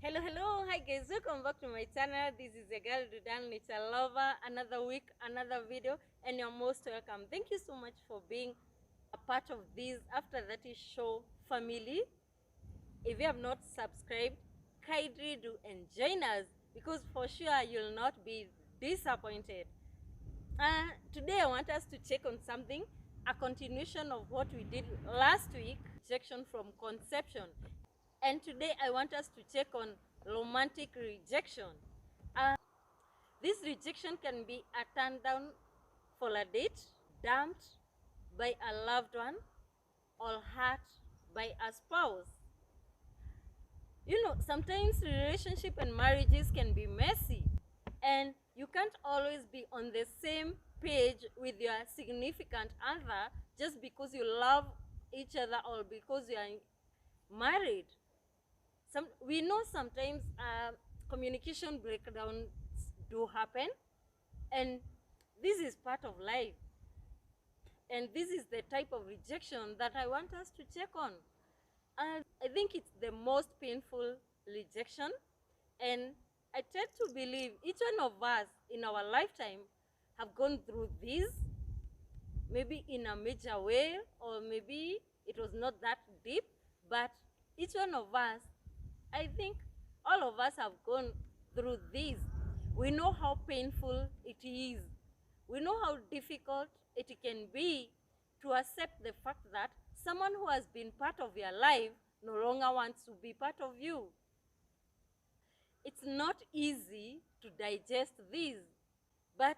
Hello, hi guys, welcome back to my channel. This is your girl Dudan Nature Lover. Another week, another video, and you're most welcome. Thank you so much for being a part of this After That Is Show family. If you have not subscribed, kindly do and join us, because for sure you'll not be disappointed. Today I want us to check on something, a continuation of what we did last week, rejection from conception. And today I want us to check on romantic rejection. This rejection can be a turn down for a date, dumped by a loved one, or hurt by a spouse. You know, sometimes relationship and marriages can be messy, and you can't always be on the same page with your significant other just because you love each other or because you are married. We know sometimes communication breakdowns do happen, and this is part of life, and this is the type of rejection that I want us to check on. And I think it's the most painful rejection, and I tend to believe each one of us in our lifetime have gone through this, maybe in a major way, or maybe it was not that deep, but each one of us, I think all of us have gone through this. We know how painful it is. We know how difficult it can be to accept the fact that someone who has been part of your life no longer wants to be part of you. It's not easy to digest this, but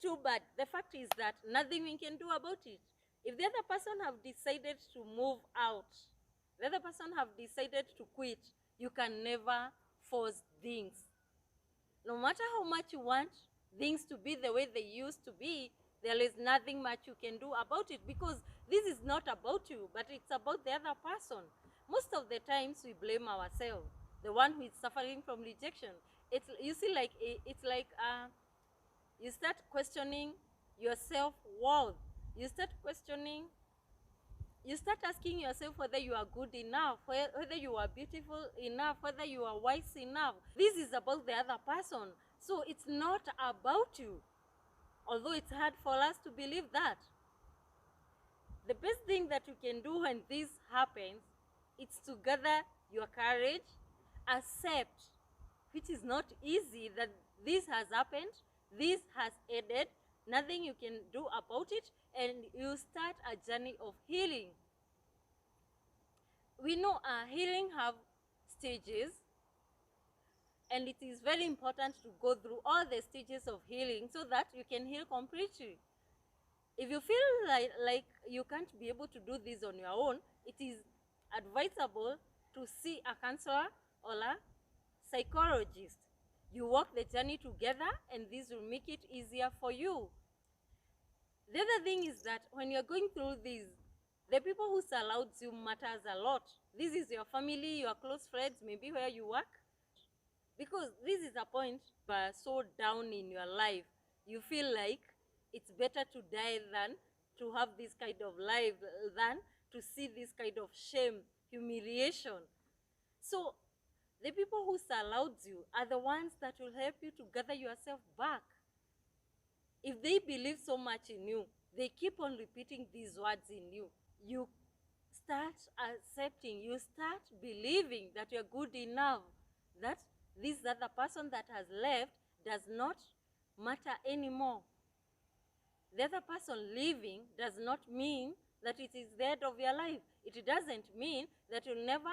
too bad. The fact is that nothing we can do about it. If the other person have decided to move out, the other person have decided to quit, you can never force things. No matter how much you want things to be the way they used to be, there is nothing much you can do about it, because this is not about you, but it's about the other person. Most of the times we blame ourselves, the one who is suffering from rejection. You see, like it's like you start questioning your self-worth. You start asking yourself whether you are good enough, whether you are beautiful enough, whether you are wise enough. This is about the other person. So it's not about you, although it's hard for us to believe that. The best thing that you can do when this happens is to gather your courage, accept, which is not easy, that this has happened, this has ended, nothing you can do about it, and you start a journey of healing. We know healing have stages, and it is very important to go through all the stages of healing so that you can heal completely. If you feel like you can't be able to do this on your own, it is advisable to see a counselor or a psychologist. You walk the journey together, and this will make it easier for you. The other thing is that when you're going through this, the people who surround you matters a lot. This is your family, your close friends, maybe where you work. Because this is a point where so down in your life, you feel like it's better to die than to have this kind of life, than to see this kind of shame, humiliation. So the people who surround you are the ones that will help you to gather yourself back. If they believe so much in you, they keep on repeating these words in you. You start accepting, you start believing that you're good enough, that this other person that has left does not matter anymore. The other person leaving does not mean that it is the end of your life. It doesn't mean that you'll never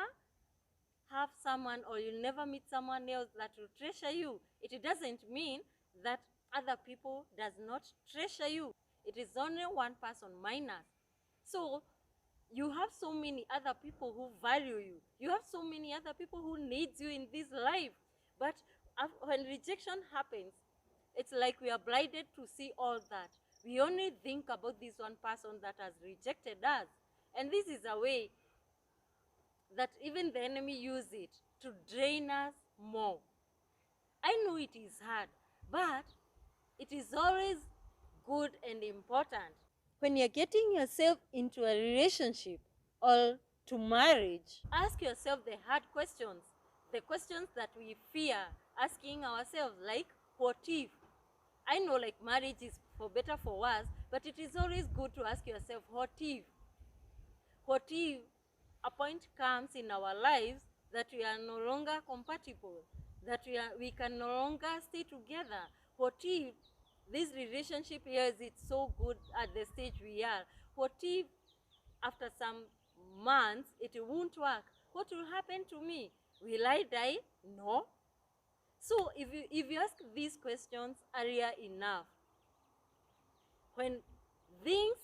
have someone, or you'll never meet someone else that will treasure you. It doesn't mean that other people does not treasure you. It is only one person minus. So you have so many other people who value you. You have so many other people who need you in this life. But when rejection happens, it's like we are blinded to see all that. We only think about this one person that has rejected us. And this is a way that even the enemy uses it to drain us more. I know it is hard, but it is always good and important. When you're getting yourself into a relationship or to marriage, ask yourself the hard questions. the questions that we fear asking ourselves, like, what if? I know, like, marriage is for better, for worse, but it is always good to ask yourself, what if? What if a point comes in our lives that we are no longer compatible, that we can no longer stay together? What if this relationship here is it's so good at the stage we are? What if after some months it won't work? What will happen to me? Will I die? No. So if you ask these questions earlier enough, when things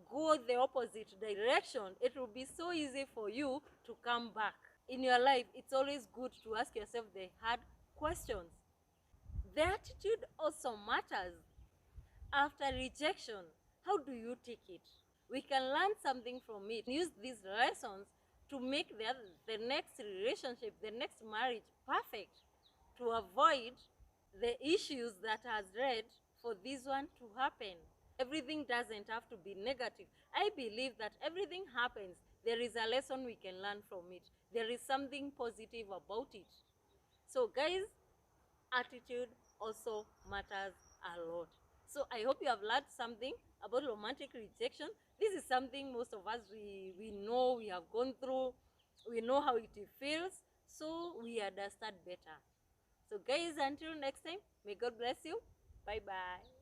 go the opposite direction, it will be so easy for you to come back. In your life, it's always good to ask yourself the hard questions. The attitude also matters. After rejection, how do you take it? We can learn something from it. Use these lessons to make the next relationship, the next marriage perfect, to avoid the issues that has led for this one to happen. Everything doesn't have to be negative. I believe that everything happens, there is a lesson we can learn from it. There is something positive about it. So guys, attitude also matters a lot. So I hope you have learned something about romantic rejection. This is something most of us, we know, we have gone through, we know how it feels, so we understand better. So guys, until next time, may God bless you. Bye bye.